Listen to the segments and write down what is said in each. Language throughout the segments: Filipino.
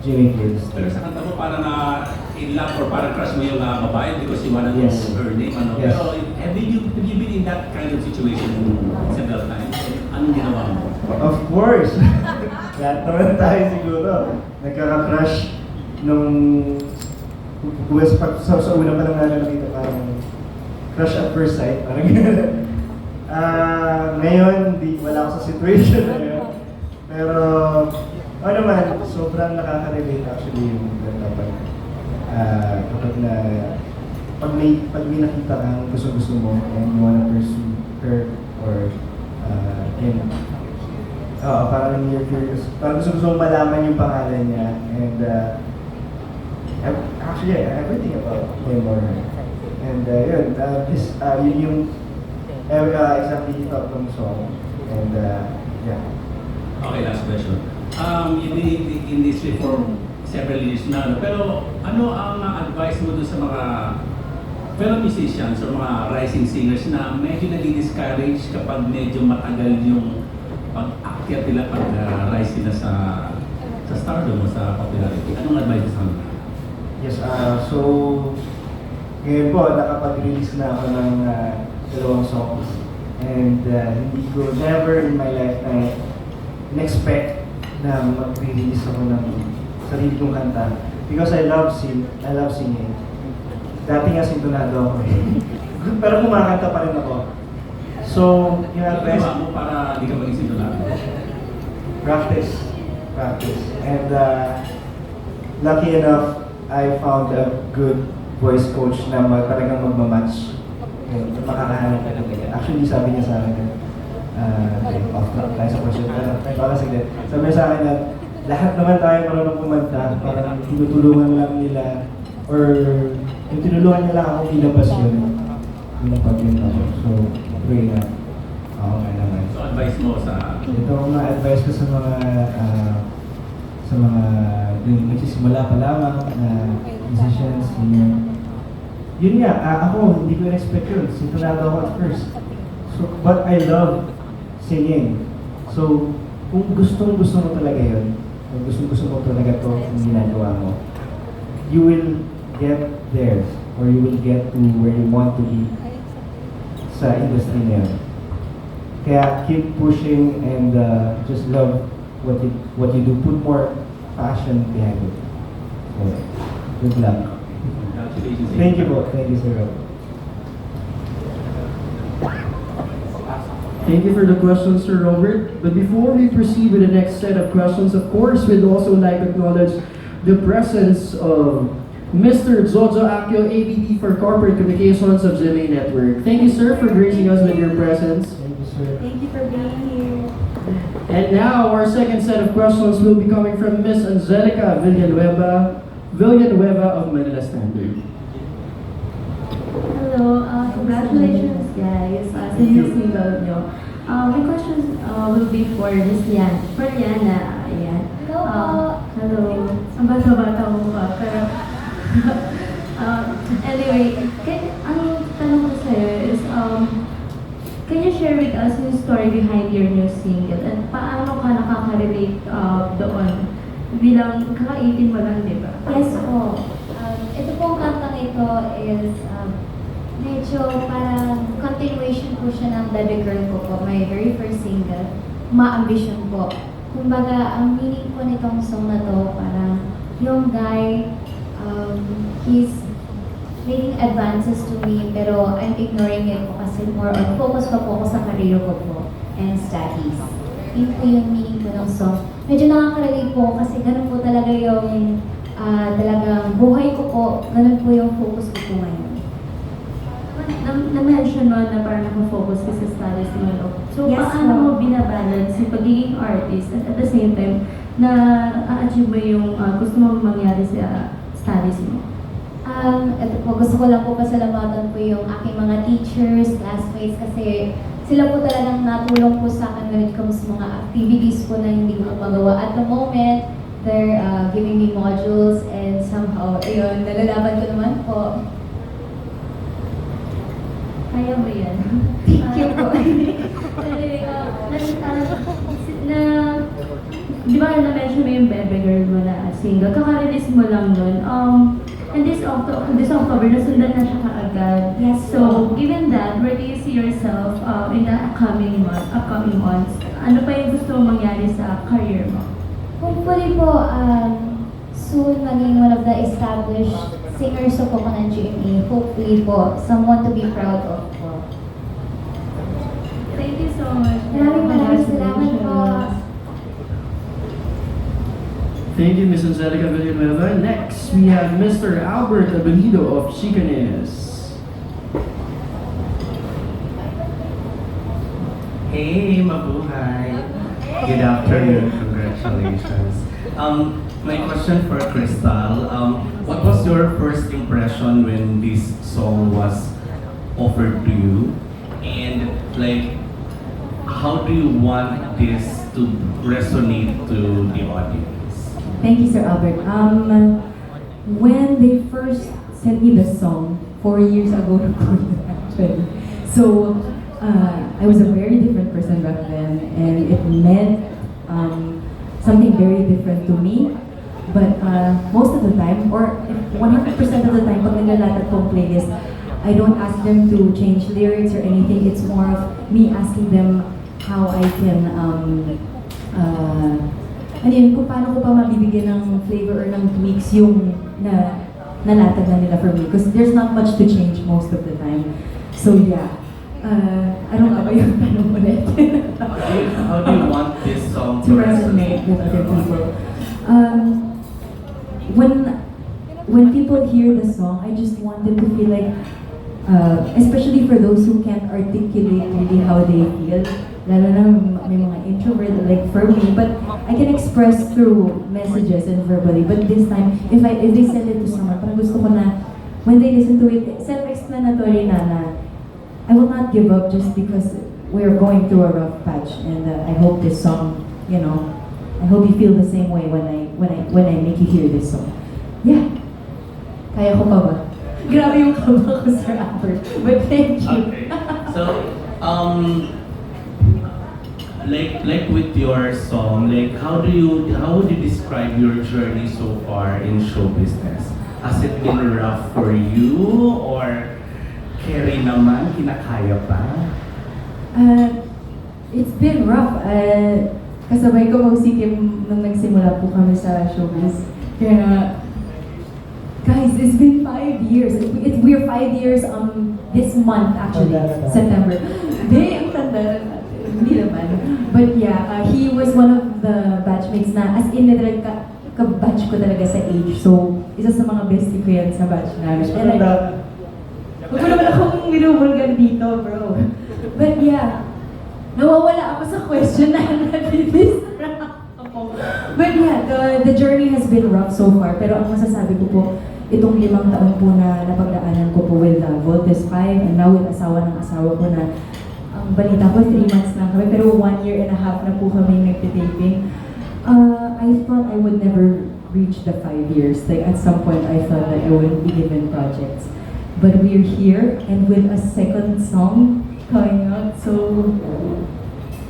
Jimmy Gibbs. Pero sa kanta mo parang in love or parang crush mo yung babae because you wanna know Yes. her name. Ano? Yes. Pero have you been in that kind of situation several times? Anong ginawa mo? Of course! Lahat naman tayo siguro. Nagkaka-crush nung sa una pa lang nakita parang crush at first sight. Parang ngayon, wala ako sa situation na yun. Pero, ano naman, sobrang nakaka-relate actually yung kapag pag may nakita kang gusto mo and you wanna pursue her or him. Parang you're curious. Parang gusto mong malaman yung pangalan niya and actually everything about him or her. And yun, yun yung exactly thought ng song. And yeah. Okay, last question. You've been in the industry for several years na, pero ano ang advice mo dun sa mga fellow musicians or mga rising singers na medyo nadi-discourage kapag medyo matagal yung pag-akyat nila, pag-rise nila sa stardom o sa popularity? Anong advice mo sa kanila? Yes, so ngayon po, nakapag-release na ako ng dalawang songs. And hindi ko never in my life na in-expect na mag-release ako ng sarili kong kanta. Because I love singing. Dati nga sintonado ako eh. Pero kumakanta pa rin ako. So, yung advice... Ano mo para di ka maging sintonado? Practice. And lucky enough, I found a good voice coach na talagang magmamatch. Makakahanap ka talaga. Actually, sabi niya sa akin, off-track tayo sa question, para sige. Sabi niya sa akin na lahat naman tayo marunong kumanta, parang tinutulungan lang nila, or yung tinulungan nila ako ilabas yun. Yung pag-yun ako. So, pray na. Oo nga naman. So, advice mo sa... Ito ang advice ko sa mga nagsisimula pa lamang na musicians, yun nga, ako, hindi ko in-expect yun. Sintonado ako at first. So, but I love singing. So, kung gusto mo talaga yun, kung gusto mo talaga to yung ginagawa mo, you will get there, or you will get to where you want to be sa industry na yun. Kaya keep pushing and just love what you do. Put more passion behind it. So, good luck. Thank you po. Thank you, Sir Rob. Thank you for the questions, Sir Robert. But before we proceed with the next set of questions, of course, we'd also like to acknowledge the presence of Mr. Jojo Akio, AVP for Corporate Communications of GMA Network. Thank you, sir, for gracing us with your presence. Thank you, sir. Thank you for being here. And now, our second set of questions will be coming from Miss Angelica Villanueva of Manila Standard. Hello, congratulations guys sa new single nyo. My questions will be for Miss Liana. Ayan. Hello. Ang bata-bata mo pa. Pero, anyway, ang tanong ko sa'yo is, can you share with us yung story behind your new single? And paano ka nakaka-relate doon? Bilang kaka-18 mo lang, di ba? Yes po. Ito pong kantang ito is medyo parang continuation po siya ng Baby Girl ko po, my very first single, Ma-Ambition po. Kumbaga, ang meaning po nitong song na to, parang yung guy, he's making advances to me, pero I'm ignoring it po kasi more on focus pa po ako sa career ko po and studies. Yun po yung meaning po ng song. Medyo nakaka-relate po kasi ganun po talaga yung talagang buhay ko po, ganun po yung focus ko po ngayon. Na-mention mo na parang nakafocus ka sa studies mo. No? So, Yes, paano ma'am. mo binabalance yung pagiging artist at the same time na a-achieve mo yung gusto mo mangyari sa studies mo? Ito po, gusto ko lang po pasalamatan po yung aking mga teachers, classmates, kasi sila po talagang natulong po sa akin when it comes sa mga activities po na hindi ko po magawa. At the moment, they're giving me modules and somehow, ayun, nalalaban ko naman po. Kaya mo yan? Thank you po. Anyway, na di ba na-mention mo yung Bebe Girl mo na single, kaka-release mo lang nun. And this October, nasundan na siya kaagad. Yes. So, given that, where do you see yourself in the upcoming months? Ano pa yung gusto mong mangyari sa career mo? Hopefully po, soon maging one of the established singers po ng GMA. Hopefully po, someone to be proud of po. Thank you so much. Maraming salamat po. Thank you, Miss Angelica Villanueva. Next, we have Mr. Albert Abanido of Chicanes. Hey, mabuhay! Good afternoon, congratulations. My question for Crystal, what was your first impression when this song was offered to you? And like, how do you want this to resonate to the audience? Thank you, Sir Albert. When they first sent me the song 4 years ago, actually, so I was a very different person back then, and it meant something very different to me. But most of the time, or 100% of the time, pag naglalatag kong playlist, I don't ask them to change lyrics or anything. It's more of me asking them how I can ano yun, kung paano ko pa mabibigyan ng flavor or ng tweaks yung nalatag na nila for me. Because there's not much to change most of the time. So yeah, I don't know ba yung tanong ulit. How do you want this song To resonate with other people. When people hear the song, I just want them to feel like, especially for those who can't articulate really how they feel, lalo na may mga introvert like for me, but I can express through messages and verbally. But this time, if they send it to someone, parang gusto ko na when they listen to it, self-explanatory na I will not give up just because we're going through a rough patch, and I hope this song, I hope you feel the same way when I make you hear this song. Yeah, kaya ko pa ba? Grabe yung kaba ko, Sir Albert, but thank you. Okay. So, like with your song, like how would you describe your journey so far in show business? Has it been rough for you, or carry naman, kinakaya pa? It's been rough. Kasabay ko magsikim nung nagsimula po kami sa showbiz. Kaya, guys, it's been 5 years. We're 5 years this month actually, September. Ang tanda natin. Hindi naman. But yeah, he was one of the batchmates na, as in, literal ka-batch ko talaga sa age. So, isa sa mga bestie ko yan sa batch namin. And huwag mo naman akong minumulgan dito, bro. But yeah, nawawala ako sa question na nadidistract ako. But yeah, the journey has been rough so far. Pero ang masasabi ko po, itong 5 taon po na napagdaanan ko po with Voltes 5, and now with asawa ko na ang balita ko 3 months lang kami, pero 1 year and a half na po kami nagtitaping. I thought I would never reach the 5 years. Like at some point I thought that I wouldn't be given projects. But we're here, and with a second song coming out, so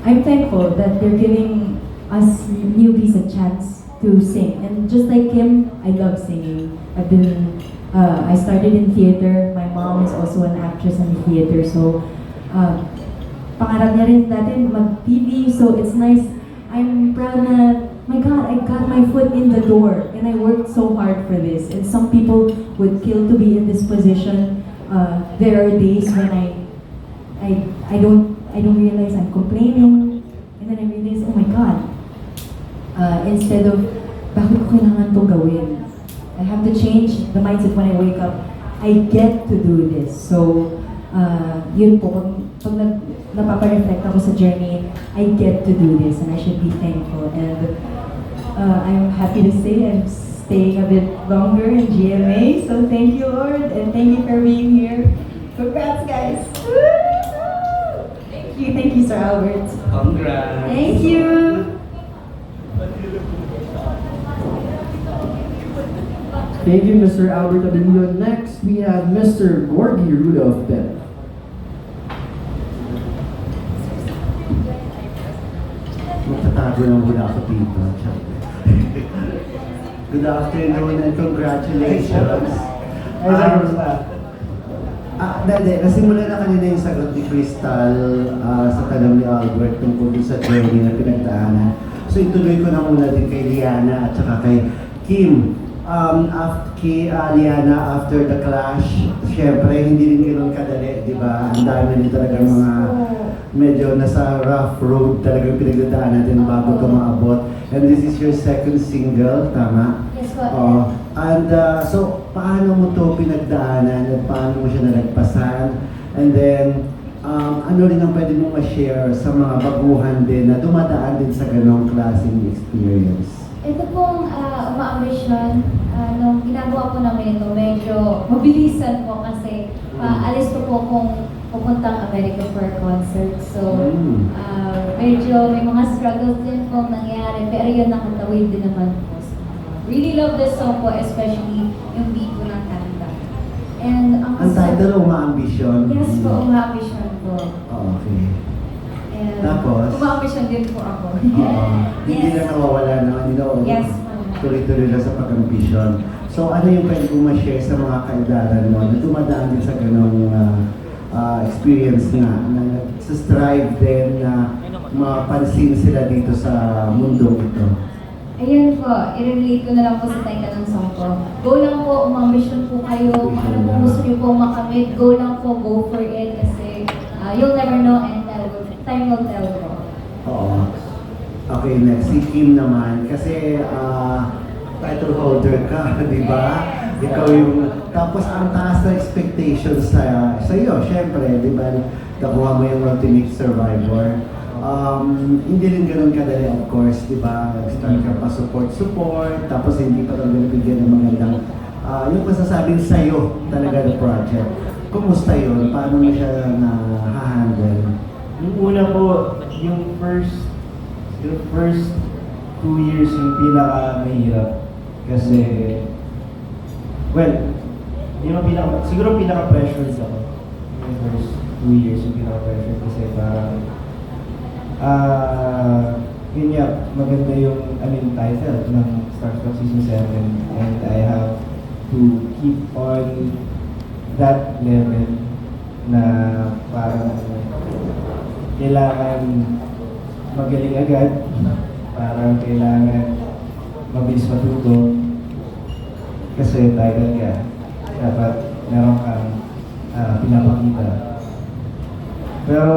I'm thankful that they're giving us newbies a chance to sing. And just like Kim, I love singing. I started in theater. My mom is also an actress in theater, so pangarap niya rin natin mag-TV, so it's nice. I'm proud na, my God, I got my foot in the door, and I worked so hard for this. And some people would kill to be in this position. There are days when I don't realize I'm complaining, and then I realize, oh my God, instead of, bakit ko kailangan to gawin? I have to change the mindset when I wake up. I get to do this. So, yun po, pag napapareflect ako sa journey, I get to do this, and I should be thankful. And I'm happy to say I'm staying a bit longer in GMA, so thank you, Lord, and thank you for being here. Congrats, guys! Woo! Thank you, Sir Albert. Congrats! Thank you! Thank you, Mr. Albert Abinio. Next, we have Mr. Gorgie Rudolph Bell. Magtatapos Magtatago lang muna ako dito. Good afternoon and congratulations. Nasimula na kanina yung sagot ni Crystal sa tanong ni Albert tungkol sa journey na pinagdaanan. So ituloy ko na muna din kay Liana at saka kay Kim. Liana, after the clash, syempre hindi rin ganoon kadali, di ba? Ang dami rin talaga mga medyo nasa rough road talagang pinagdadaanan natin bago ito maabot. And this is your second single, tama? Yes po. So, paano mo to pinagdaanan at paano mo siya nalagpasan? And then, ano rin ang pwede mong ma-share sa mga baguhan din na dumadaan din sa ganong klaseng experience? Ito pong uma-ambisyon, nung ginagawa po namin ito, medyo mabilisan po kasi alis ko po kung pupuntang America for a concert. So, medyo may mga struggles din po nangyari, pero yun nakatawid din naman po. Really love this song po, especially yung beat po ng kanta. And Ang title, Uma-ambisyon? Yes po, uma-ambisyon po. Okay. And Tapos? uma-ambisyon din po ako. Oo. Hindi Yes. na nawawala naman, Yes. tuloy-tuloy lang sa pag-ambisyon. So ano yung pwede kong ma-share sa mga kaedaran mo na dumadaan din sa ganong experience nga, na sa strive din na mapansin sila dito sa mundong ito? Ayun po, i-relate ko na lang po sa title ng song ko. Go lang po, umambisyon po kayo. Kung ano po gusto niyo po makamit, go lang po, go for it. Kasi you'll never know and time will tell po. Oo. Okay, next. Si Kim naman. Kasi title holder ka, di ba? Ikaw yung... Tapos ang taas na expectations sa iyo, syempre, di ba? Nakuha mo yung Ultimate Survivor. Hindi rin ganun kadali, of course, di ba? Start ka pa support, tapos hindi pa talaga nabigyan ng magandang yung masasabing sa'yo talaga ng project. Kumusta yun? Paano mo siya na-handle? Yung una po, yung first 2 years yung pinaka-mahirap. Kasi, well, siguro pinaka-pressured ako. Yung first 2 years yung pinaka-pressured kasi parang, yun nga, maganda yung, title ng Starstruck Season 7 and I have to keep on that level na parang kailangan magaling agad, parang kailangan mabilis matuto kasi title ka, dapat meron kang pinapakita. Pero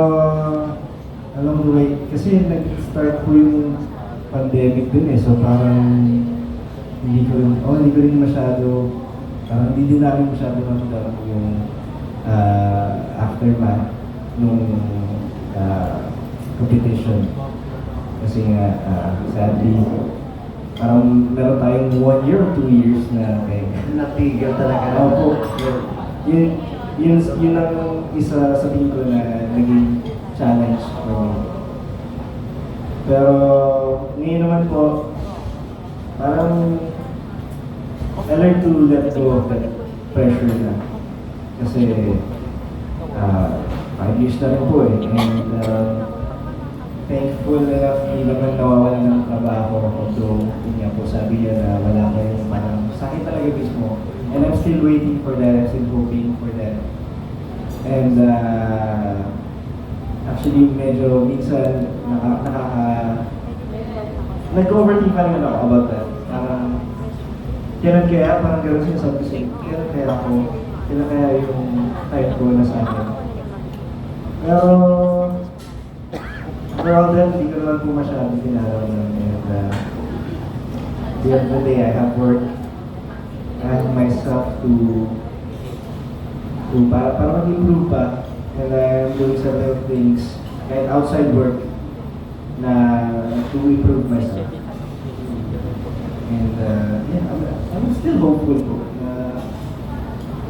alam mo, kasi nag-start po yung pandemic din so parang hindi ko rin masyado, parang hindi din namin masyado masyado yung aftermath nung competition. Kasi nga, sadly, parang meron tayong 1 year or 2 years na Natigil talaga. Opo. Yun ang isa sa tingin ko na naging challenge for me. Pero ngayon naman po, parang I learned to let go of that pressure na. Kasi 5 years na rin po and thankful enough hindi naman nawawala ng trabaho although yun nga po sabi niya na wala kayong parang sa akin talaga mismo and I'm still waiting for that, I'm still hoping for that and actually medyo minsan nag-overthink pa rin ako about that parang kailan kaya parang gano'n sinasabi ko kailan kaya ako kailan kaya yung type ko na sa akin pero overall then, hindi ko naman po masyadong pinaraman. And the end of the day, I have worked at myself to para mag-improve pa. And I'm doing several things and outside work na to improve myself. And yeah, I'm still hopeful po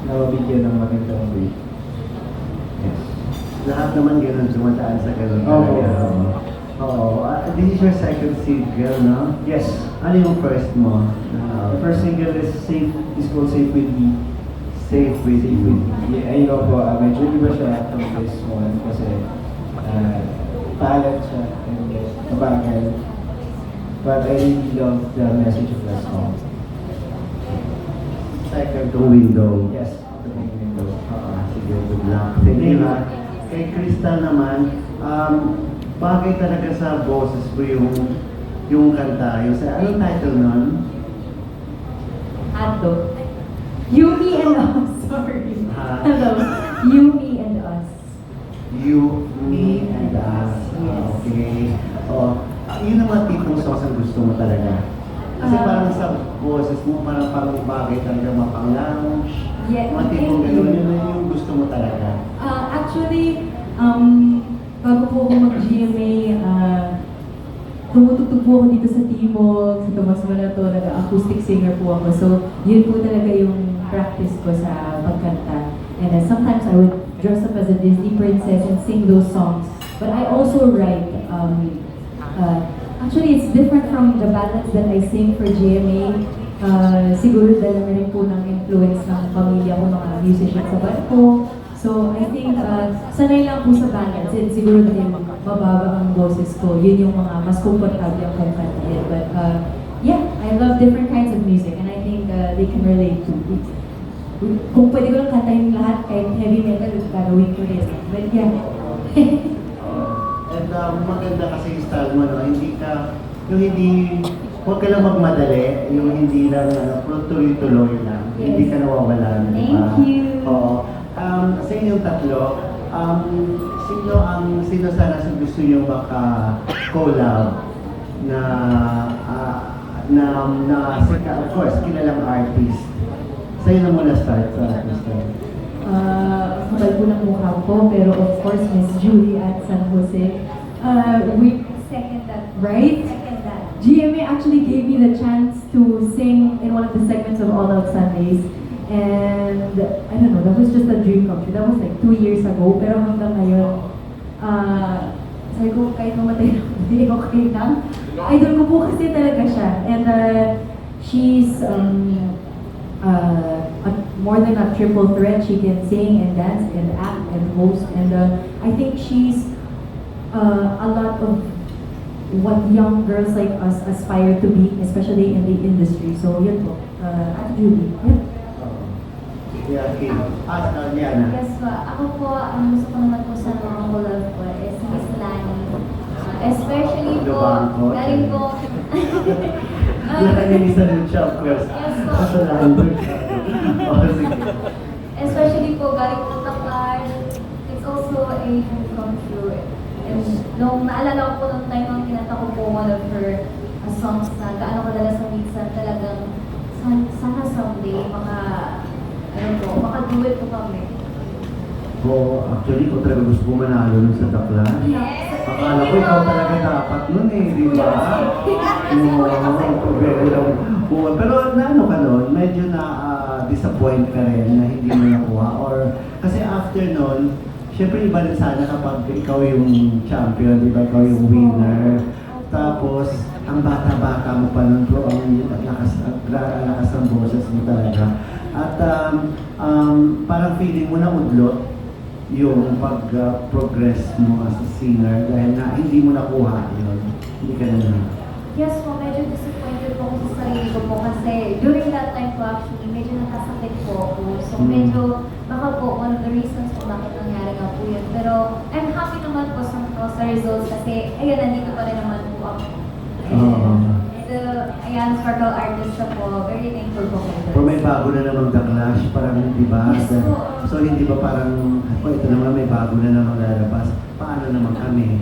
na mabigyan ng magandang way. Yes. Lahat naman ganun, dumadaan sa ganun. Oo. This is your second single, no? Yes. Ano yung first mo? The first single is called Safe With Me. Safe With You. Ayun po, medyo iba siya from this one kasi talent siya and mabagal. But I really love the message of that song. Second to window. Yes, the main window. Sige, good luck. Thank you ha. Kay Crystal naman, bagay talaga sa boses ko yung kanta. Yung sa, anong title nun? Ato. You, me, and us. Sorry. Ha? Hello. You, me, and us. You, me, and us. Yes. Okay. Yun ang mga tipong songs ang gusto mo talaga. Kasi parang sa boses mo, parang bagay talaga mapang-lounge. Yeah, Mga tipong thank you. gano'n, yun yung gusto mo talaga. Actually, bago po ako mag-GMA, tumutugtog po ako dito sa Timog, sa Tomas Manato, nag-acoustic singer po ako. So, yun po talaga yung practice ko sa pagkanta. And sometimes I would dress up as a Disney princess and sing those songs. But I also write, actually it's different from the ballads that I sing for GMA. Siguro dahil na rin po ng influence ng pamilya ko, mga musicians sa band ko. So I think, sanay lang po sa ballads. And siguro dahil mababa ang boses ko, yun yung mga mas comfortable ang kantahin. But yeah, I love different kinds of music and I think they can relate to it. Kung pwede ko lang kantahin lahat, kahit heavy metal, gagawin ko rin. But yeah. And maganda kasi yung style mo, no? Hindi ka, huwag ka lang magmadali, yung hindi lang, tuloy-tuloy lang. Yes. Hindi ka nawawala, di ba? Thank you. Oo. Sa inyong tatlo, sino sana sa gusto nyo maka-collab of course, kilalang artist. Sa'yo na muna start sa artist. Kapal po ng mukha ko, pero of course, Miss Julie at San Jose. We, Second that. right? Second that. GMA actually gave me the chance to sing in one of the segments of All Out Sundays. And I don't know, that was just a dream come true. That was like 2 years ago, pero hanggang ngayon, sabi ko, kahit mamatay na ako, hindi okay lang. Idol ko po kasi talaga siya. And she's more than a triple threat. She can sing and dance and act and host. And I think she's a lot of what young girls like us aspire to be, especially in the industry. So yun po, Ate Julie. Yun. Yeah, okay. Liana. Yes po. Ako po, ang gusto ko naman po sa mga collab ko is Miss Lani. Especially po, Lubangko. galing po, Lani sa Lucha, of course. Yes po. Kasalanan doon siya. Sige. especially po galing po Taklay. It's also a dream come true. And nung naalala ko po nung time nung kinanta ko po one of her songs na gaano kadala sa minsan talagang sana someday maka-duet po kami. Actually, ko talaga gusto ko manalo nun sa Takla. Yes! Akala ko ikaw talaga dapat nun eh, di ba? Very lang buwan. Pero naano ka nun, medyo na-disappoint ka rin na hindi mo nakuha. Or, kasi after nun, syempre iba rin sana kapag ikaw yung champion, di ba? Ikaw yung winner. Tapos, ang bata-bata mo pa nun, bro, ang lakas ng boses mo talaga. At parang feeling mo na udlot yung pag-progress mo as a singer dahil na hindi mo nakuha yun. Hindi ka na. Yes po, medyo disappointed po ako sa sarili ko po kasi during that time po actually, medyo nakasakit po ako. So medyo, baka po one of the reasons po bakit nangyari nga po yun. Pero I'm happy naman po sa results kasi ayun, nandito pa rin naman po ako. So, ayan, Sparkle Artist na po, very thankful po kayo. Pero may bago na namang The Clash, parang di ba? Yes po. So hindi ba parang, ito naman may bago na namang lalabas. Paano naman kami?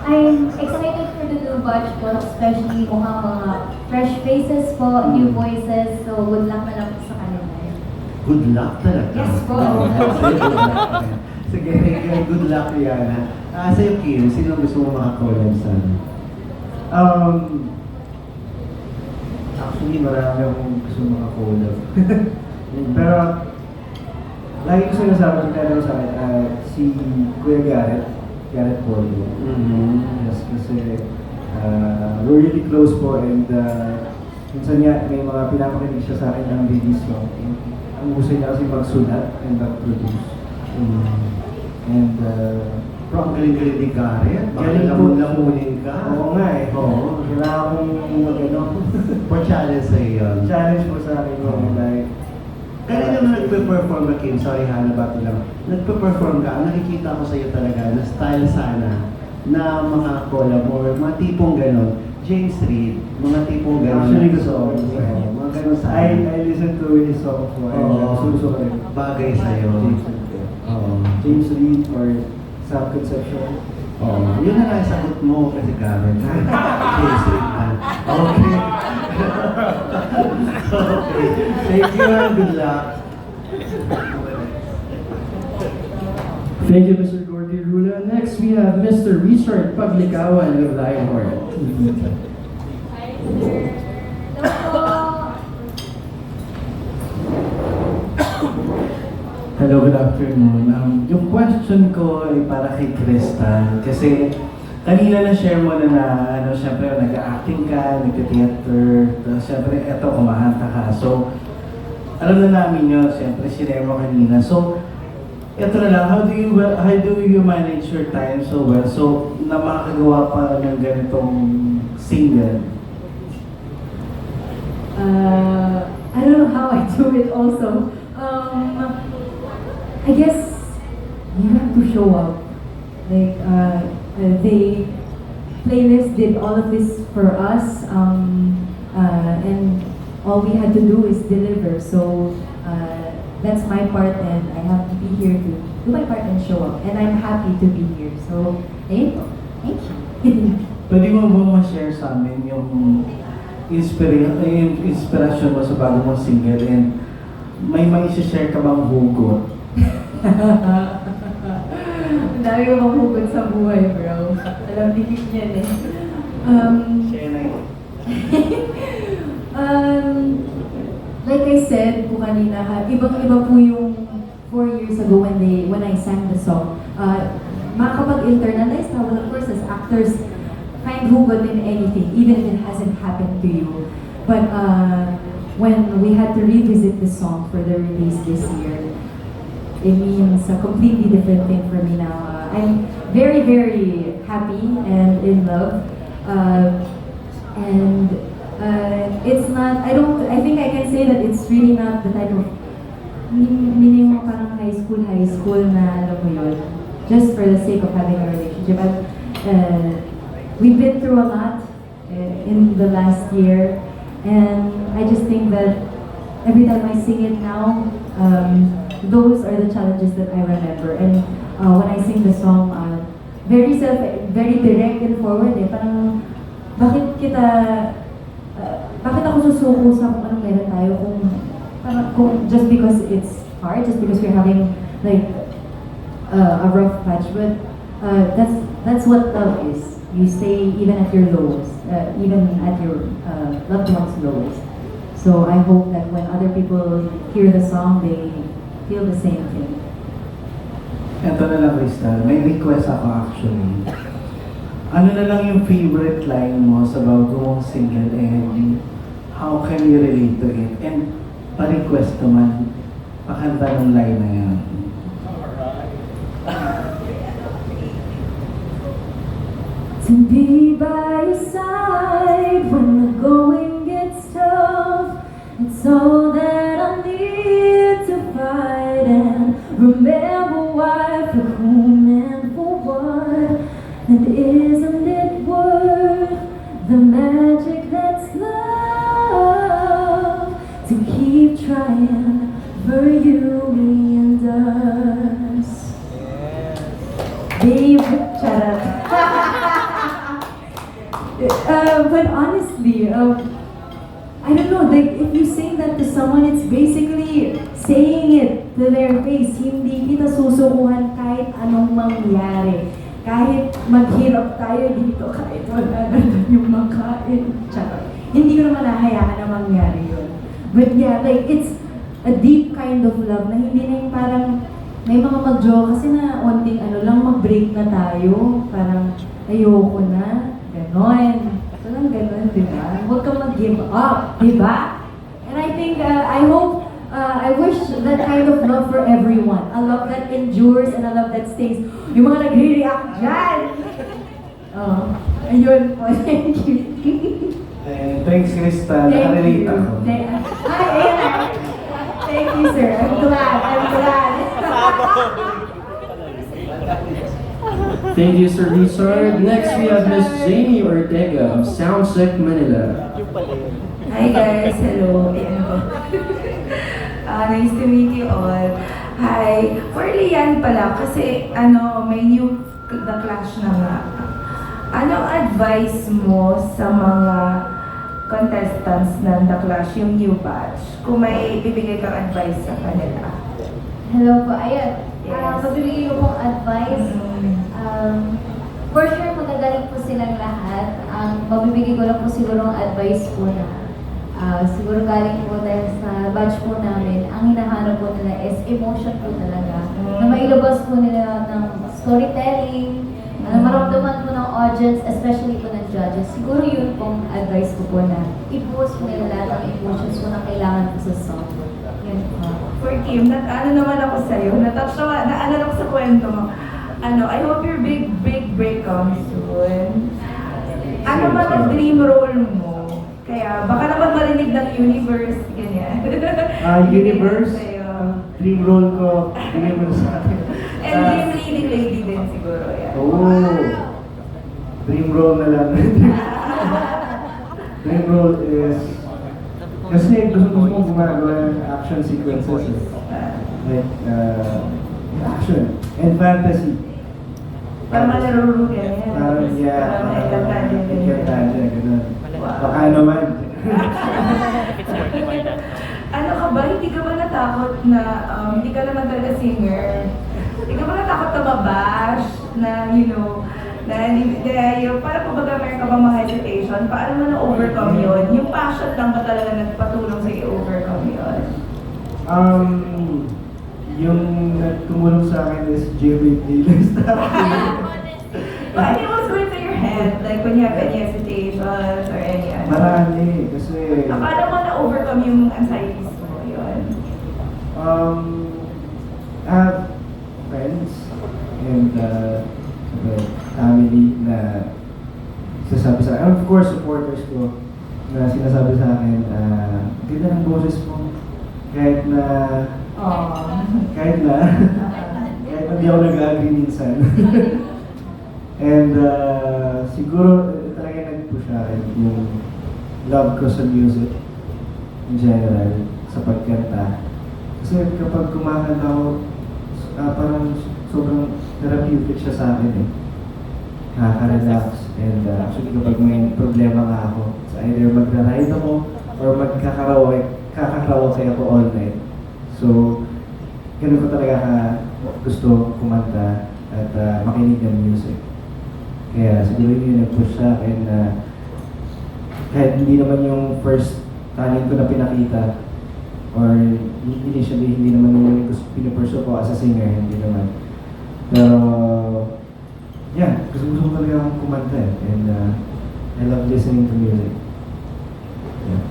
I'm excited for the new batch po, especially mukhang mga fresh faces po, new voices, so good luck na lang po sa kanila. Good luck talaga. Yes po. Sige, good luck, Rihanna. Sa'yo, Kim, sino gusto mo makakollab sa Actually, marami akong gusto makakollab. Pero, lagi ko sinasabi sa akin, si Kuya Garrett Polio. Yes, kasi we're really close po and minsan nga may mga pinapakinig siya sa akin ng baby song. Ang gusto niya kasi magsulat and mag-produce. And Pero ang galing-galing ni Garrett. Baka Galing po. lamunin ka. Oo nga eh. Oo. Kailangan kong mag-ano. For challenge sa'yo yun. Challenge po sa akin yun. Like, Kaya naman nagpe-perform ka, Kim, sorry ha, nabato lang. Nagpe-perform ka, ang nakikita ko sa'yo talaga na style sana na mga collab or mga tipong ganon. James Reid, mga tipong ganon. Actually, gusto ko. Mga ganon sa I listen to his song po. Gusto ko rin. Bagay sa'yo. James Reid. Oo. James Reid or Sam Concepcion. Oo. Yun na lang sagot mo kasi Garrett. James Reid na. Okay. Okay. Thank you and good luck. Thank you, Mr. Gordy Rula. Next, we have Mr. Richard Paglicawan of Lionheart. Hello, good afternoon. Yung question ko ay para kay Crystal. Kasi kanina na-share mo na syempre nag-acting ka, nag-theater, tapos syempre eto, kumahanta ka. So, alam na namin yun, syempre sinare mo kanina. So, eto na lang, how do you manage your time so well? So, na makakagawa pa ng ganitong single? I don't know how I do it also. I guess you have to show up. Like, they playlist did all of this for us, and all we had to do is deliver. So that's my part, and I have to be here to do my part and show up. And I'm happy to be here. So, ayun po. Thank you. Pwede mo ba ma-share sa amin yung inspirasyon mo sa bago mong single and may share ka bang hugot? Ang dami ko bang hugot sa buhay, bro. Alam, dikit yan eh. Share na yun. Like I said po kanina, ibang-iba po yung 4 years ago when I sang the song. Makakapag-internalize na, well, of course, as actors, find hugot in anything, even if it hasn't happened to you. But when we had to revisit the song for the release this year, it means a completely different thing for me now. I'm very, very happy and in love. It's not, I think I can say that it's really not the type of, meaning mo parang high school na alam mo yun, just for the sake of having a relationship. But we've been through a lot in the last year, and I just think that every time I sing it now, those are the challenges that I remember. And when I sing the song, very direct and forward eh. Parang, bakit ako susuko sa kung anong meron tayo kung just because it's hard, just because we're having like a rough patch. But that's what love is. You stay even at your lowest, even at your loved one's lowest. So I hope that when other people hear the song, they feel the same thing. Ito na lang, Crystal. May request ako actually. Ano na lang yung favorite line mo sa bago mong single and how can you relate to it? And pa-request naman, pakanta ng line na yan. To be by your side when the going gets tough, it's all that I need to fight and remember why, for whom and for what, and isn't it worth the magic that's love, to keep trying for you, me and us. Babe, shut up. But honestly, I don't know, like if you say that to someone, it's basically saying it to their face. Hindi kita susukuhan kahit anong mangyari. Kahit maghirap tayo dito, kahit wala na yung makain. Charot. Hindi ko naman nahayaan na mangyari yun. But yeah, like it's a deep kind of love na hindi na yung parang may mga mag-joke kasi na onting mag-break na tayo. Parang ayoko na. Ganon. Walang ganon, di ba? Huwag kang mag-give up, di ba? And I think, I hope I wish that kind of love for everyone. A love that endures and a love that stays. Yung mga nagre-react dyan! Oh, ayun po. Thank you. Thanks, Krista. Thank Nakarelate you. ako. Ayun na. Thank you, sir. I'm glad. I'm glad. Thank you, Sir Richard. Next, we have Miss Jamie Ortega of Soundcheck Manila. Hi guys, hello. Ayan po. Nice to meet you all. Hi. For Lian pala, kasi may new The Clash na nga. Anong advice mo sa mga contestants ng The Clash, yung new batch? Kung may bibigay kang advice sa kanila. Hello po, ayun. Yes. Magbibigay ko pong advice. For sure, magagaling po silang lahat. Mabibigay ko lang po siguro ang advice po na siguro galing po dahil sa batch po namin, ang hinahanap po nila is emotion po talaga. Na mailabas po nila ng storytelling, maramdaman po ng audience, especially po ng judges. Siguro yun pong advice ko po na i-post po nila lahat ng emotions po na kailangan po sa song. Yan po. For Kim, naman ako sa'yo. Naalala ko sa kwento mo. I hope your big break comes soon. Ano ba ang dream role mo? Kaya baka naman marinig ng universe, ganyan. Universe, Sa'yo. dream role ko, bigyan mo na sa akin. And dream leading lady din siguro, yan. Dream role na lang. Dream role is, kasi gusto mo gumagawa ng action sequences. Like, action and fantasy. Tama na ruro ganyan. Parang, yeah, Parang Encantadia, ganyan. Encantadia, ganun. Wow. Baka naman. Ano ka ba? Hindi ka ba natakot na, hindi ka naman talaga singer? Hindi ka ba natakot na mabash? Na, yung parang kumbaga meron ka bang mga hesitation? Paano mo na-overcome yun? Yung passion lang ba talaga nagpatulong sa i-overcome yun? Yung tumulong sa akin is J-Wave Daily Star. But I mean, what's going through your head? Like when you have any hesitations or any ano? Marami, kasi Paano mo na-overcome yung anxieties mo yun? I have friends and family na sasabi sa akin, and of course supporters ko na sinasabi sa akin, ganda ng boses mo kahit na kahit hindi ako nag-agree minsan. And siguro talaga nag-push sa akin yung love ko sa music in general, sa pagkanta. Kasi kapag kumakanta ako, parang sobrang therapeutic siya sa akin eh. Nakaka-relax. And actually kapag may problema nga ako, so either magra-ride ako or kakaraoke ako all night. So, ganun ko talaga gusto kumanta at makinig ng music. Kaya siguro yun yung nag-push sa akin na kahit hindi naman yung first talent ko na pinakita or initially hindi naman yung pinupursue ko as a singer, hindi naman. Pero, yeah, gusto ko talaga akong kumanta eh. And I love listening to music. Yeah.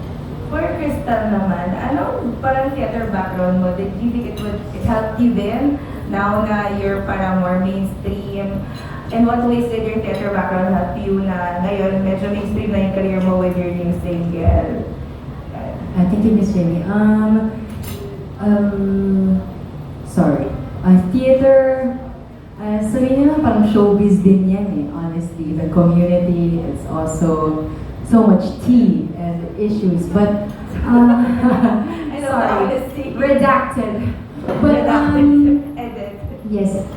For Crystal naman, anong parang theater background mo? Did you think it helped you then? Now na you're parang more mainstream? And what ways did your theater background help you na ngayon medyo mainstream na yung career mo with your new single? Thank you, Miss Jamie. Sorry. Theater, sabihin nila parang showbiz din yan eh, honestly. The community is also so much tea and issues, but Sorry. redacted. But Edit. yes.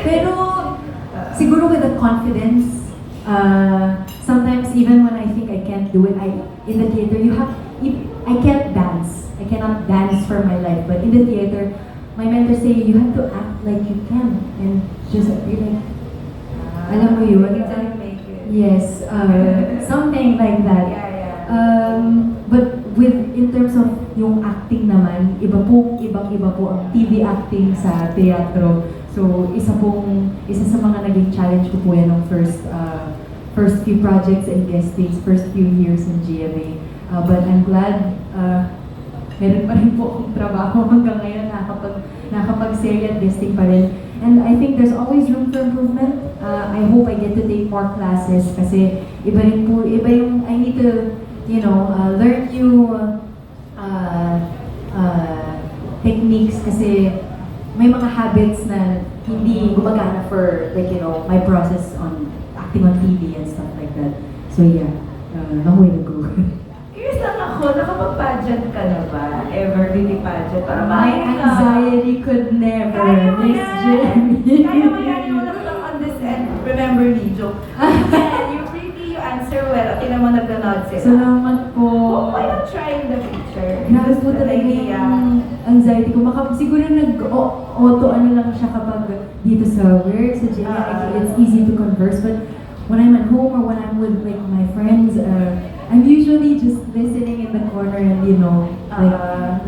Pero siguro with the confidence, sometimes even when I think I can't do it, in the theater I can't dance. I cannot dance for my life, but in the theater, my mentor say you have to act like you can and just be like, alam mo yun? Make it. Yes, something like that. Yeah. But in terms of yung acting naman, ibang-iba po ang TV acting sa teatro. So, isa sa mga naging challenge ko po yan ng first few projects and guestings, first few years in GMA. But I'm glad meron pa rin po akong trabaho hanggang ngayon, nakakapag-serye at guesting pa rin. And I think there's always room for improvement. I hope I get to take more classes kasi iba yung, I need to, learn new techniques kasi may mga habits na hindi gumagana for, my process on acting on TV and stuff like that. So yeah, long way to go. Curious lang ako, nakapag-pageant ka na ba? Ever beauty pageant? Para My anxiety could never, Miss Jenny. Kaya mo yan, yung lang on this end. Remember me, joke. You really, you answer well. At tinan mo nag-nod sila. Salamat po. Why not try in the future? Grabe po talaga yung anxiety ko. Siguro nag-auto lang siya kapag dito sa work, sa gym. It's easy to converse. But when I'm at home or when I'm with my friends, I'm usually just listening in the corner and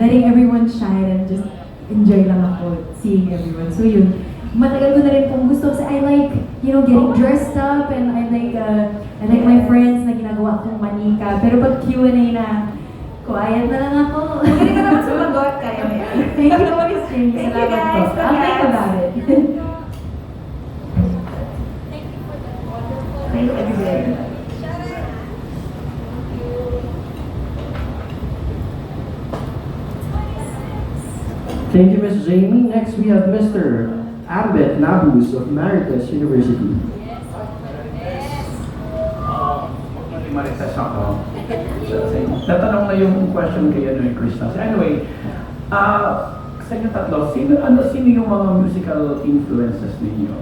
letting everyone shine and just enjoy lang ako seeing everyone. So yun, matagal ko na rin pong gusto kasi I like, getting dressed up and I like my friends na ginagawa kong manika. Pero pag Q&A na, quiet na lang ako. Magaling ka naman sumagot. Kaya mo yan. Thank you, Miss Jenny. Thank you, Salamat guys. po. I'll think about it. Thank you very much. Thank you, Ms. Jamie. Next, we have Mr. Ambet Nabus of Marites University. Marites ako. Tatanong na yung question kay Krista. So anyway, sa inyo tatlo, sino yung mga musical influences ninyo?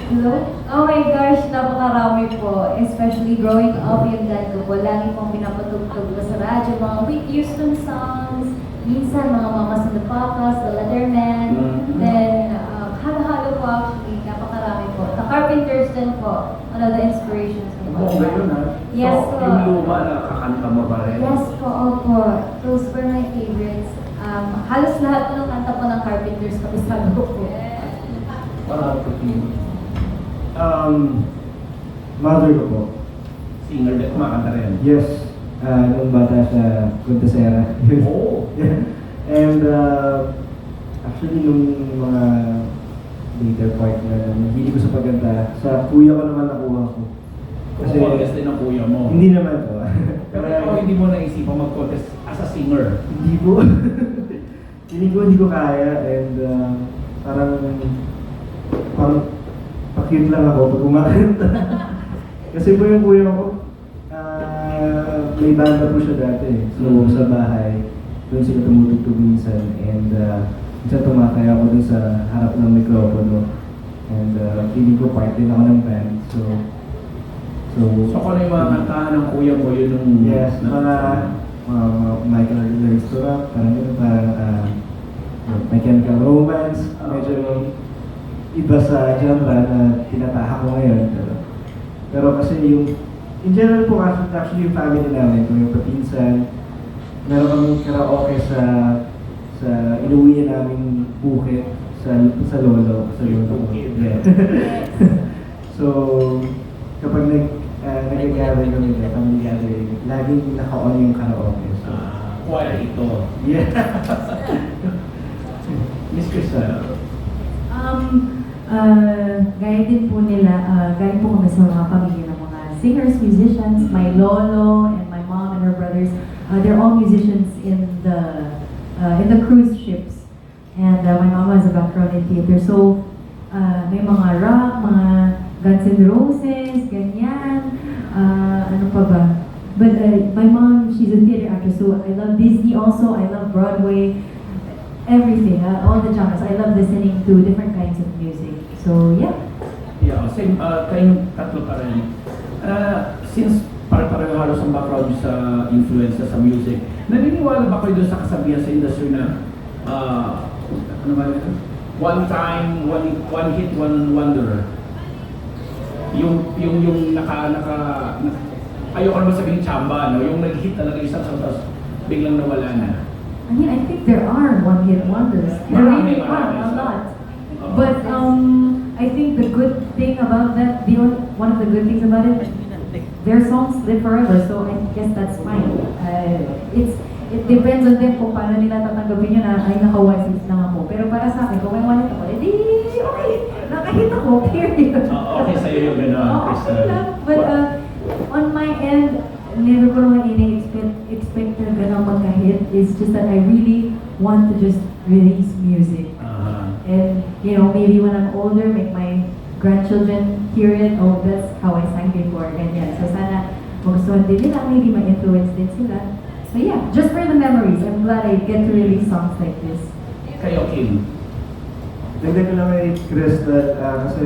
Hello? Oh my gosh, napakarami po. Especially growing up, yung dad ko po, lagi pong pinapatugtog ko sa radyo, mga Whitney Houston songs, minsan mga Mamas and the Papas, The Letterman, then halo-halo po actually, napakarami po. The Carpenters din po, one of the inspirations ko po. Oo, ganun ha? Yes So, po. yung luma na kakanta mo ba rin? Yes po, opo. Those were my favorites. Halos lahat po ng kanta po ng Carpenters kabisado ko po. Para puti. Mother ko po. Singer din, kumakanta rin. Yes. Nung bata sa Contesera. Oo. And actually nung mga later part na hindi ko sa pagkanta, sa kuya ko naman nakuha ko. Kasi contest din ang kuya mo. Hindi naman po. Pero ikaw hindi mo naisipan mag-contest as a singer. Hindi po. Hindi ko kaya and parang pa-cute lang ako pag kumakanta. Kasi po yung kuya ko, may banda po siya dati. So sa bahay, doon sila tumutugtog minsan and minsan tumatay ako doon sa harap ng mikropono. And feeling ko part din ako ng band. So So kung ano yung mga kantahan ng kuya mo, yun yung... yes, mga Michael lyrics to rap, parang yun, parang My Chemical Romance, medyo iba sa genre na tinataha ko ngayon. Pero kasi yung, in general po actually yung family namin, kung yung papinsan, meron kaming karaoke sa inuwi naming bukit sa lolo ko. Yeah. So, kapag nag-gather kami na, family gathering, laging naka-on yung karaoke. So, choir ito. yeah. Miss Krista. Gaya din po nila, gaya po kami sa mga pamilya ng mga singers, musicians, my lolo and my mom and her brothers, they're all musicians in the cruise ships. And my mama has a background in theater. So, may mga rock, mga Guns N' Roses, ganyan, ano pa ba? But my mom, she's a theater actress, so I love Disney also, I love Broadway, everything, all the genres. I love listening to different kinds of music. So, yeah. Yeah, same, kayong tatlo pa rin. Since pare-pareho halos ang background sa influence sa music, naniniwala ba kayo doon sa kasabihan sa industry na ano ba ito? One time, one hit, one wonder. Yung ayoko naman sabihin chamba, no? Yung nag-hit talaga isang tapos biglang nawala na. I mean, I think there are one-hit wonders. There really are, a lot. But I think the good thing about that, one of the good things about it, their songs live forever, so I guess that's fine. depends on them kung paano nila tatanggapin yun na, ay, naka-one hit lang ako. Pero para sa akin, kung may one hit ako, edi, okay, nakahit ako, period. Okay sa'yo yung gano'n, Oo, Crystal. okay lang. But on my end, never ko naman expect na gano'n magka-hit. It's just that I really want to just release music. And, you know, maybe when I'm older, make my grandchildren hear it, oh, that's how I sang before, ganyan. So sana magustuhan din nila, maybe ma-influence din sila. So yeah, just for the memories, I'm glad I get to release songs like this. Kayo, Kim. Dagdag ko lang kay Crystal, kasi,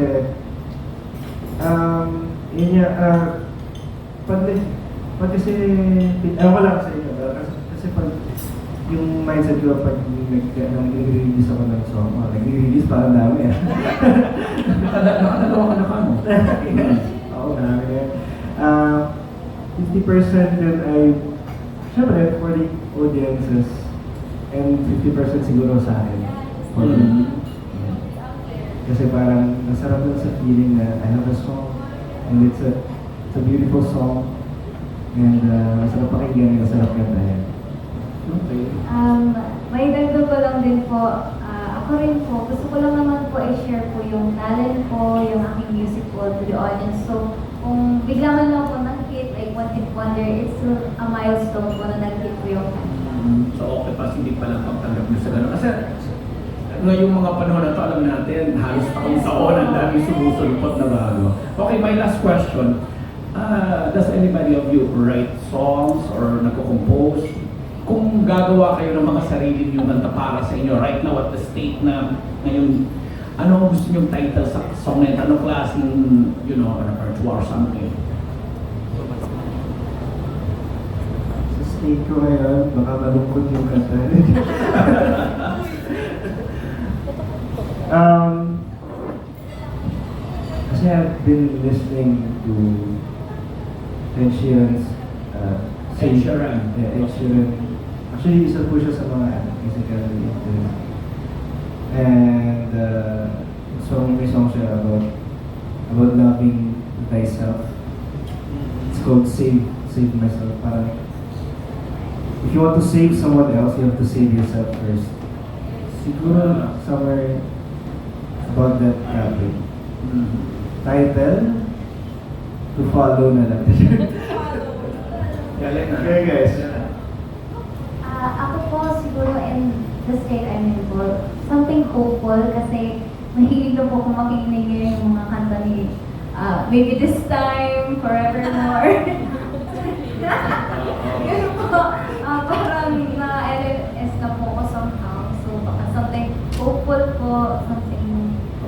yun niya, pag kasi, ewan ko lang sa inyo, kasi pag, yung mindset ko pag nag-release ako ng song, nag-release parang dami Nakadalawa ka na ka mo. Oo, marami na yan. 50% yun ay, syempre, for the audiences, and 50% siguro sa akin. Kasi parang nasarap lang sa feeling na I have a song, and it's a beautiful song, and masarap pakinggan, masarap kantahin. Okay. May dagdag ko lang din po, ako rin po, gusto ko lang naman po i-share po yung talent ko, yung aking music po to the audience. So, kung bigla man lang po nag-hit, like One Hit Wonder, it's still a milestone po na nag-hit po yung kanta. So, okay pa, hindi pa lang pagtanggap nyo sa gano'n. Kasi, ngayong mga panahon na ito, alam natin, halos taon-taon, ang daming sumusulpot na bago. Okay, my last question. Does anybody of you write songs or nagko-compose? Kung gagawa kayo ng mga sarili niyong kanta para sa inyo, right now at the state na ngayon, ano ang gusto niyong title sa song na ito? Anong klaseng, you know, repertoire or something? Sa state ko ngayon, baka malungkot yung kanta. Kasi I've been listening to Ed Sheeran's Ed Sheeran. Ed Sheeran. Actually, isa po siya sa mga musical influence. And may song siya about loving thyself. It's called Save Myself. Parang, if you want to save someone else, you have to save yourself first. Siguro somewhere about that topic. Title, To Follow na lang. Galing na. Okay guys. Ako po siguro in the state I'm in po, something hopeful kasi mahilig na po kung makikinig niyo yung mga kanta ni Maybe This Time, Forevermore. Yun po, parang na-LS na po ako somehow. So baka something hopeful po, something...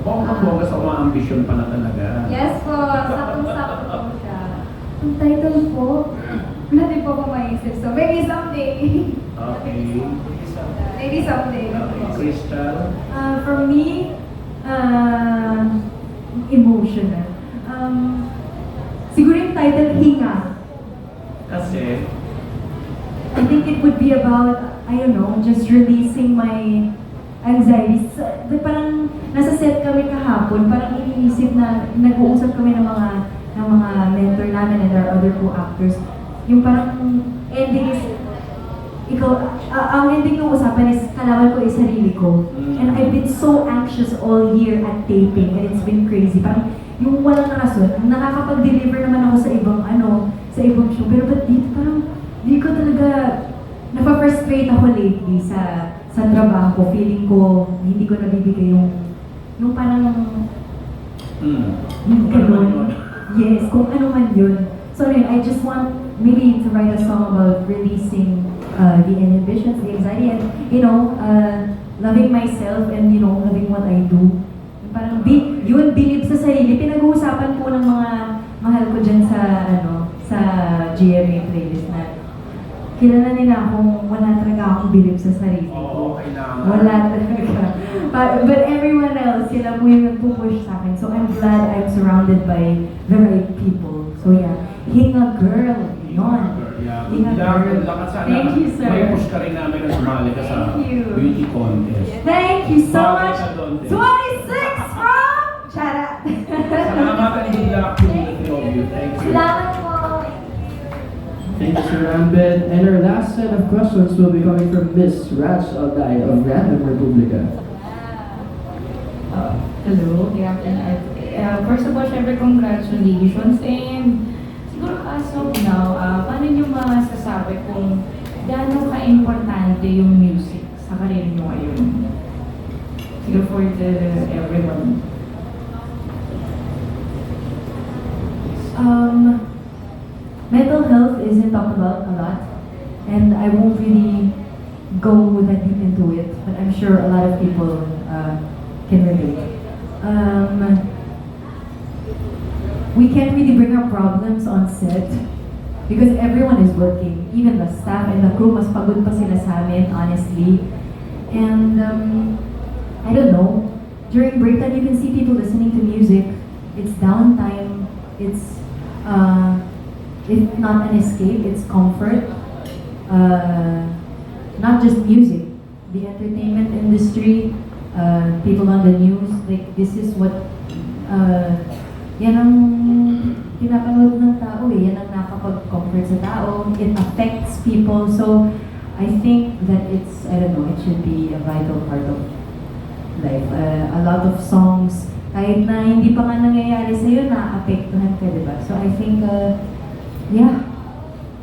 Bongga sa mga ambisyon pa na talaga. Yes po, sakong-sakto po siya. Ang title po, wala din po ako maisip. So maybe someday. Okay. Maybe someday. Crystal? For me, emotional. Siguro yung title, Hinga. Kasi, I think it would be about, I don't know, just releasing my anxieties. Parang nasa set kami kahapon, parang iniisip na nag-uusap kami ng mga mentor namin and there are other co-actors. Yung parang ending is, ang ending ng usapan is kalaban ko is sarili ko. And I've been so anxious all year at taping and it's been crazy. Parang yung walang rason, nakakapag-deliver naman ako sa ibang show. Pero ba't dito parang hindi ko talaga, napafrustrate ako lately sa trabaho ko. Feeling ko hindi ko nabibigay yung parang yung ganun. Yes, kung ano man yun. So anyway, I just want maybe to write a song about releasing the inhibitions, the anxiety, and loving myself and loving what I do. Parang yun, believe sa sarili. Pinag-uusapan po ng mga mahal ko dyan sa GMA playlist na kilala nila akong wala talaga akong believe sa sarili ko. Wala talaga. But everyone else, sila po yung nagpupush sa akin. So I'm glad I'm surrounded by the right people. So yeah, Hinga Girl. Yun. Hinga Girl. Thank you, sir. May push ka rin namin na sumali ka sa beauty contest. Thank you so much. 26 from Chara. Salamat and good luck to the three of you. Thank you. Salamat po. Thank you, Sir Ambed. And our last set of questions will be coming from Miss Raj Alday of Random Republica. Hello, good afternoon. First of all, syempre congratulations and siguro as of now, paano nyo masasabi kung gaano ka-importante yung music sa karir nyo ngayon? Siguro for everyone. Mental health isn't talked about a lot, and I won't really go that deep into it, but I'm sure a lot of people can relate. We can't really bring up problems on set because everyone is working, even the staff and the crew, mas pagod pa sila sa amin, honestly. And I don't know, during break time you can see people listening to music. It's downtime, it's if not an escape, it's comfort. Not just music, the entertainment industry, people on the news, like this is what, yan ang pinapanood ng tao eh, yan ang nakapag-comfort sa tao, it affects people, so I think that it's, I don't know, it should be a vital part of life. A lot of songs, kahit na hindi pa nga nangyayari sa'yo, naapektuhan ka, diba? So I think, yeah,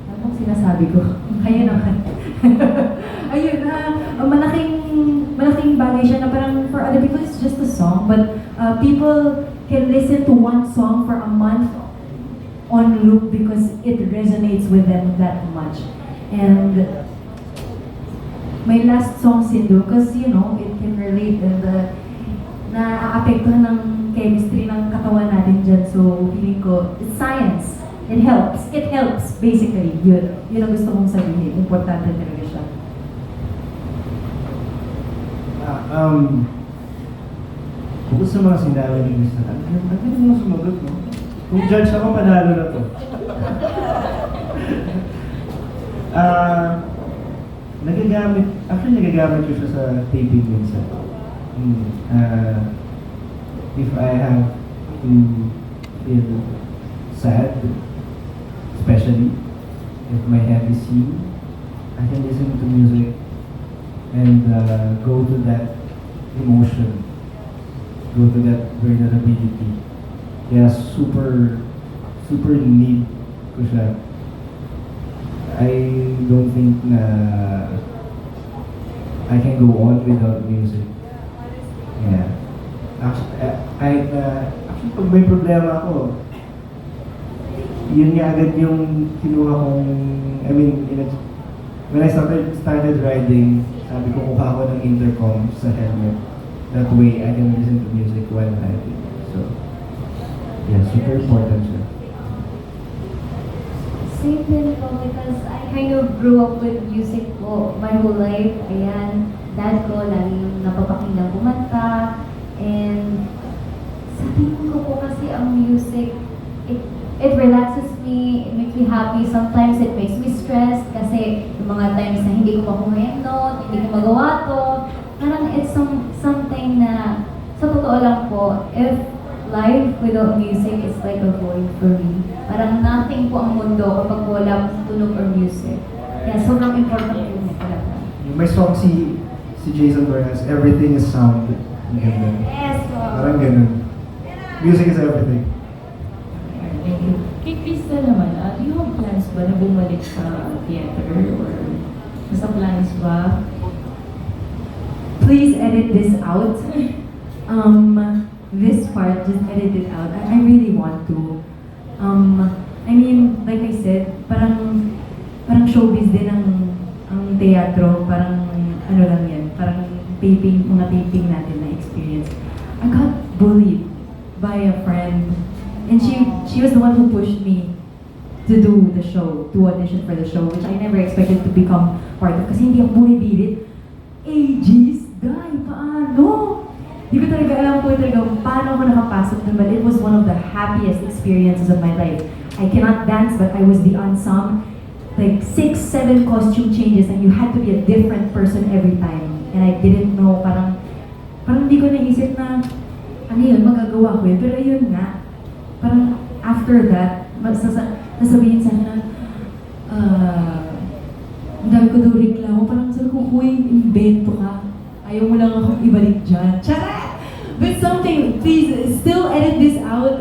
ano bang sinasabi ko? Kaya naman. Ayun na, malaking bagay siya na parang for other people it's just a song, but people can listen to one song for a month on loop because it resonates with them that much. And my last song Sindu, because you know, it can relate and naaapektuhan ng chemistry ng katawan natin dyan. So feeling ko, it's science. It helps basically. Yun ang gusto kong sabihin. Importante talaga siya. Bukod sa mga sinabi ni Mr. ang galing mo sumagot, no? Kung judge ako, panalo na to. Nagagamit ko siya sa taping minsan. If I have to feel sad, especially if my head is scene, I can listen to music and go to that emotion, go to that vulnerability. Kaya super need ko siya. I don't think na I can go on without music. Yeah. Actually, pag may problema ako, yun nga agad yung kinuha kong, when I started riding, sabi ko kuha ko ng intercom sa helmet. That way, I can listen to music while riding. So, yeah, super important siya. Same din po because I kind of grew up with music po my whole life. Ayan, dad ko laging napapakinggan kumanta. And sa tingin ko po kasi ang music, it relaxes me, it makes me happy. Sometimes it makes me stressed kasi yung mga times na hindi ko makuha yung note, hindi ko magawa to. Parang it's something na sa totoo lang po, if life without music is like a void for me. Parang nothing po ang mundo kapag wala tunog or music. Kaya sobrang important po niya talaga. May song si Jason Torres, Everything is Sound. Yes po. Parang ganun. Music is everything. Thank you. Kay Crystal naman, do you have plans ba na bumalik sa theater or nasa plans ba? Please edit this out. This part, just edit it out. I really want to. Like I said, parang showbiz din ang teatro, parang ano lang yan, parang mga taping natin na experience. I got bullied by a friend, and she was the one who pushed me to do the show, to audition for the show, which I never expected to become part of. Kasi hindi ako bumibili. AGs, guy, paano? Di ko talaga alam po talaga paano ako nakapasok dun, but it was one of the happiest experiences of my life. I cannot dance, but I was the ensemble. Like 6-7 costume changes, and you had to be a different person every time. And I didn't know, parang di ko naisip na, ano yun, magagawa ko yun. Pero yun nga, parang after that, nasabihin sa akin na, ang dami ko daw reklamo, parang sabi ko, huy, invento ka. Ayaw mo lang akong ibalik dyan. Charot! But something, please, still edit this out,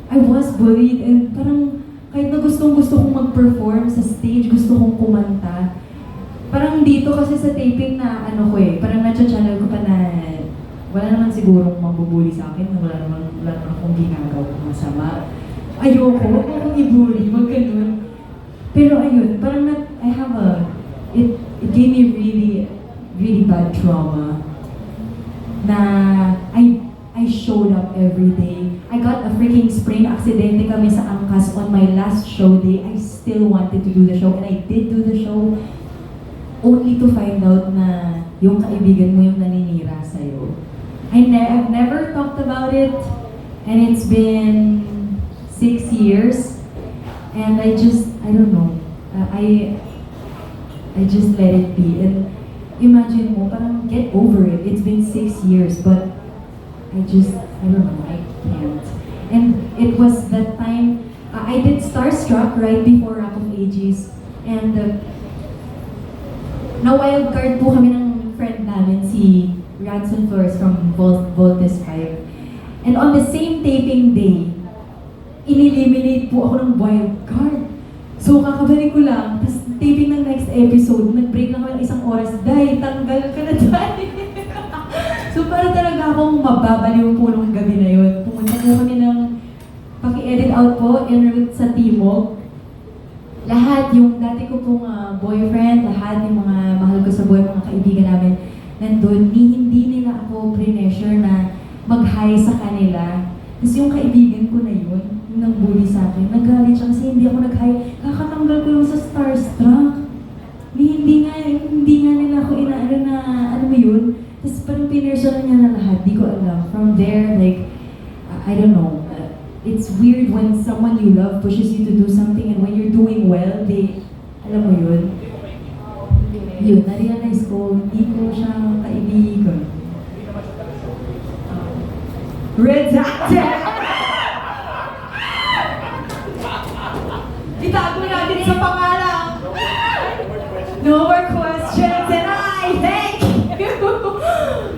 I was bullied and parang kahit na gusto kong mag-perform sa stage, gusto kong kumanta. Parang dito kasi sa taping na parang na-channel ko pa na wala naman sigurong mambubuli sa akin, wala naman akong ginagawa masama. Ayoko, huwag akong i-bully, wag ganun. Pero ayun, parang it gave me really bad trauma na I showed up every day. I got a freaking sprain, aksidente kami sa Angkas on my last show day. I still wanted to do the show and I did do the show only to find out na yung kaibigan mo yung naninira sa'yo. I've never talked about it and it's been 6 years and I don't know, I just let it be. And imagine mo, parang get over it. It's been 6 years, but I don't know, I can't. And it was that time, I did Starstruck right before Rock of Ages. And na-wildcard po kami ng friend namin, si Ranson Flores from Voltes 5. And on the same taping day, ineliminate po ako ng wildcard. So kakabalik ko lang, tapos taping ng next episode, nag-break lang kami ng 1 oras, Day, tanggal ka na, Day. So parang talaga akong mababaliw po nung gabi na yun. Pumunta po kami ng paki-edit out po en route sa Timog. Lahat, yung dati ko pong boyfriend, lahat yung mga mahal ko sa buhay, mga kaibigan namin, nandun, hindi nila ako pressure na mag-hi sa kanila. Tapos yung kaibigan ko na yun, yung nag-bully sa akin, nagalit siya kasi hindi ako nag-hi. Kakatanggal ko yung sa Starstruck. Hindi nga nila ako inaano na, ano mo yun? Tapos parang pinerso niya na lahat, di ko alam. From there, like, I don't know. It's weird when someone you love pushes you to do something and when you're doing well, alam mo yun? Yun, na-realize ko, hindi ko siya kaibigan. Redacted! Itago natin sa pangalan! No more questions and I thank you!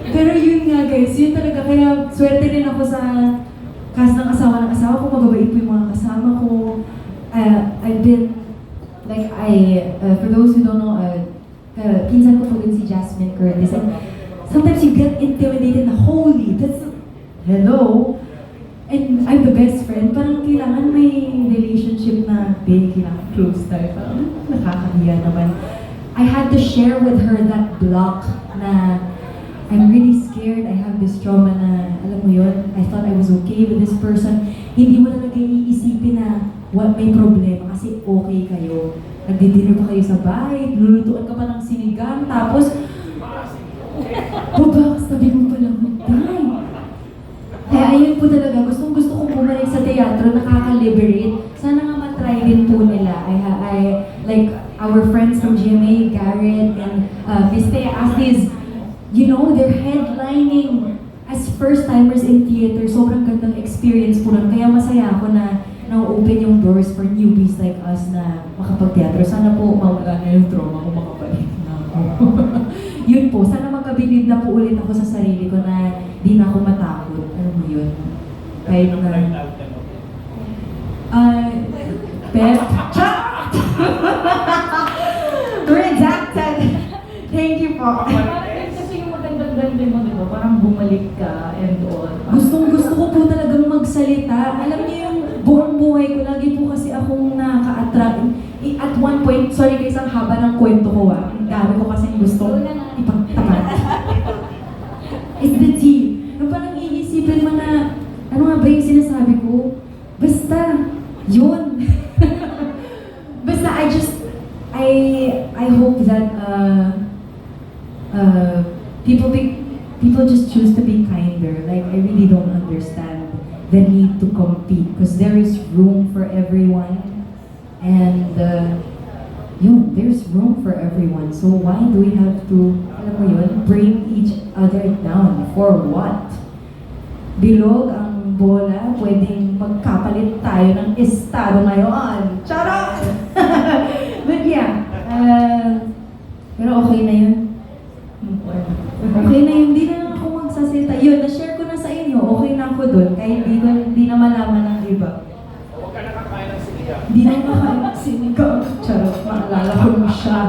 Pero yun nga guys, yun talaga. Kaya swerte rin ako sa cast ng asawa ko. Mababait po yung mga kasama ko. I've been, like, for those who don't know, pinsan ko po din si Jasmine Curtis. And sometimes you get intimidated na, holy, that's, hello? And I'm the best friend. Parang kailangan may relationship na, kailangan close tayo. Parang nakakahiya naman. I had to share with her that block na I'm really scared, I have this trauma na, alam mo yun, I thought I was okay with this person. Hindi mo talaga iisipin na may problema kasi okay kayo. Nagdi-dinner pa kayo sa bahay, lulutuan ka pa ng sinigang, tapos, babak, sabi mo pala, magday. Kaya ayun po talaga, gusto kong bumalik sa teatro, nakaka-liberate. Sana nga matry din po nila. I like, our friends from GMA, Garrett, and Miss Thea Astis, you know, they're headlining as first-timers in theater. Sobrang gandang experience po nun. Kaya masaya ako na na-open yung doors for newbies like us na makapag-teatro. Sana po mawala na yung trauma kung makabalik na ako. Yun po, sana magkabilib na po ulit ako sa sarili ko na di na ako matakot. Ano mo yun? Kahit na... Pep. Redacted! Thank you po. Ganda mo, di ba? Parang bumalik ka and all. Gusto ko po talagang magsalita. Alam niyo yung buong buhay ko, lagi po kasi akong naka-attract. At one point, sorry guys, ang haba ng kwento ko Ang dami ko kasi gustong ipagtapat. It's the tea. Yung parang iisipin mo na, ano nga ba yung sinasabi ko? Basta, yun. Basta, I hope that, people just choose to be kinder. Like, I really don't understand the need to compete because there is room for everyone and there's room for everyone. So why do we have to, alam mo yun, bring each other down? For what? Bilog ang bola, pwedeng magkapalit tayo ng estado ngayon. Charot! But yeah, pero okay na yun. Okay na yun, di na lang ako magsasalita. Yun, na-share ko na sa inyo, okay na ako dun, kahit di na malaman ng iba. Huwag ka nakakain ng sinigang. Di na makain ng sinigang. Charot, maalala ko na siya.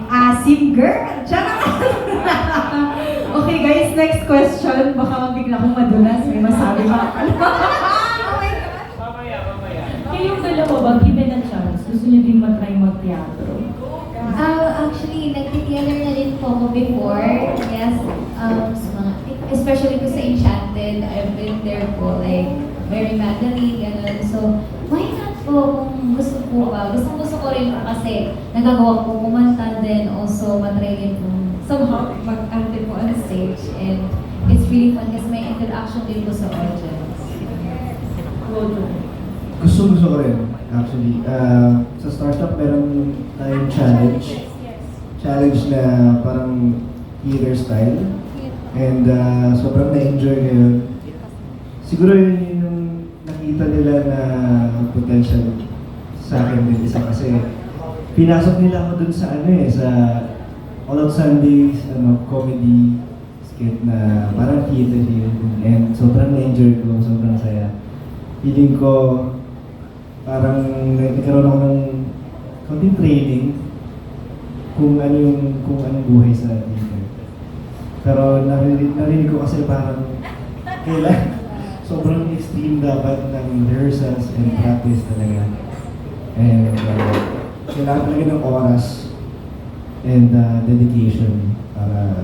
Asim girl! Charot! Okay guys, next question. Baka mabigla akong madulas. May masabi ba? Kayong dalawa ba, given a chance, gusto niyo din matry mag-teatro? Actually, nag-theater na din po ako before. Yes. Sa mga, especially ko sa Enchanted, I've been there po, like, Mary Magdalene, gano'n. So, why not po kung gusto po ba? Gusto ko rin po kasi nagagawa po kumanta din, also matry din po somehow mag-arte po on stage. And it's really fun kasi may interaction din po sa audience. Gusto ko rin, actually. Sa startup, meron tayong challenge. Challenge na parang theater style. And sobrang na-enjoy ko yun. Siguro yun yung nakita nila na potential sa akin din isa kasi pinasok nila ako dun sa sa All Out Sundays, comedy skit na parang theater yun. And sobrang na-enjoy ko, sobrang saya. Feeling ko parang nagkaroon ako ng konting training kung anong buhay sa theater. Pero narinig ko kasi parang sobrang extreme dapat ng rehearsals and practice talaga. And kailangan talaga ng oras and dedication para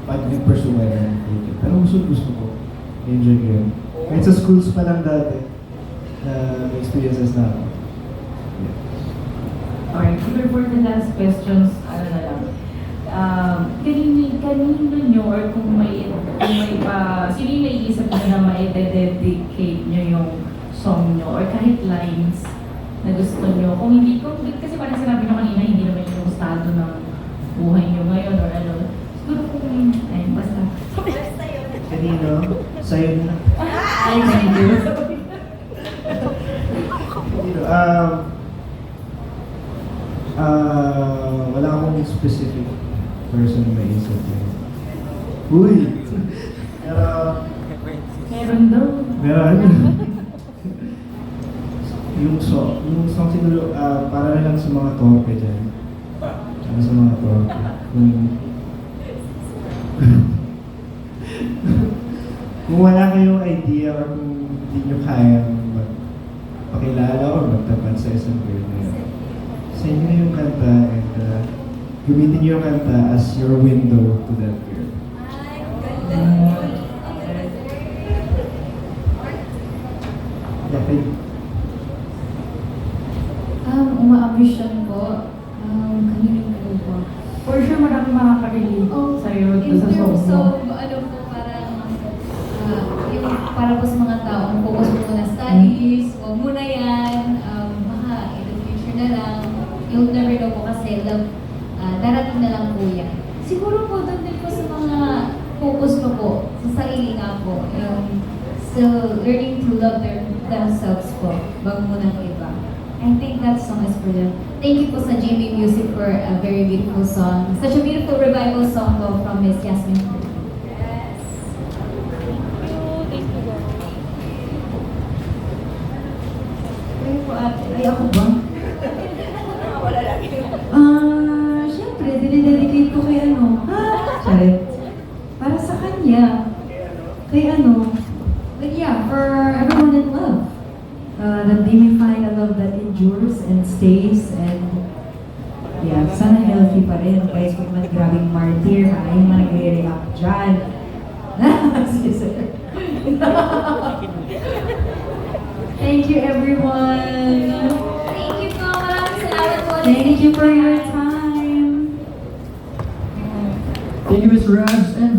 pag-pursue ng theater. Pero gusto ko. Enjoy ko yun. Kahit sa schools pa lang dati, experiences na ako. Alright, siguro for the last questions, kanino nyo or kung may sino yung naiisip nyo na ma-dedicate nyo yung song nyo or kahit lines na gusto nyo. Kung hindi, kasi parang sinabi nyo kanina, hindi naman yung estado ng buhay nyo ngayon or ano. Siguro kung, basta. Kanino? Sa'yo na. Ay, thank you. Wala akong specific person na isip. Uy! Pero... Meron daw. Meron. yung song siguro, para na lang sa mga torpe dyan. Para sa mga torpe. Kung wala kayong idea or kung hindi nyo kaya magpakilala or magtapat sa isang girl na yun, send nyo yung kanta and gamitin nyo yung kanta as your window to that girl. Uma-ambition po. Kanino po? For sure, maraming makaka-relate sa'yo In sa terms song mo. of, parang, yung para po sa mga taong focus po muna studies, o muna yan, in the future na lang, you'll never know po kasi love, darating na lang po yan. Siguro po, doon din po sa mga focus ko po, sa sarili nga po, yung still learning to love themselves po, bago muna ng iba. I think that song is for them. Thank you po sa JB Music for a very beautiful song. Such a beautiful revival song po from Miss Yasmin. Yes. Thank you. Kayo po ate. Ay, ako ba? Siyempre, dinidedicate ko kay Charet. Para sa kanya. Kay But yeah, for everyone in love. That they may find a love that endures and stays and yeah, sana healthy pa rin. Guys, huwag man grabing martyr ha. Yung mga nagre-react dyan. Thank you everyone. Thank you po. Maraming salamat po. Thank you for your time. Thank you, Ms. Rabs and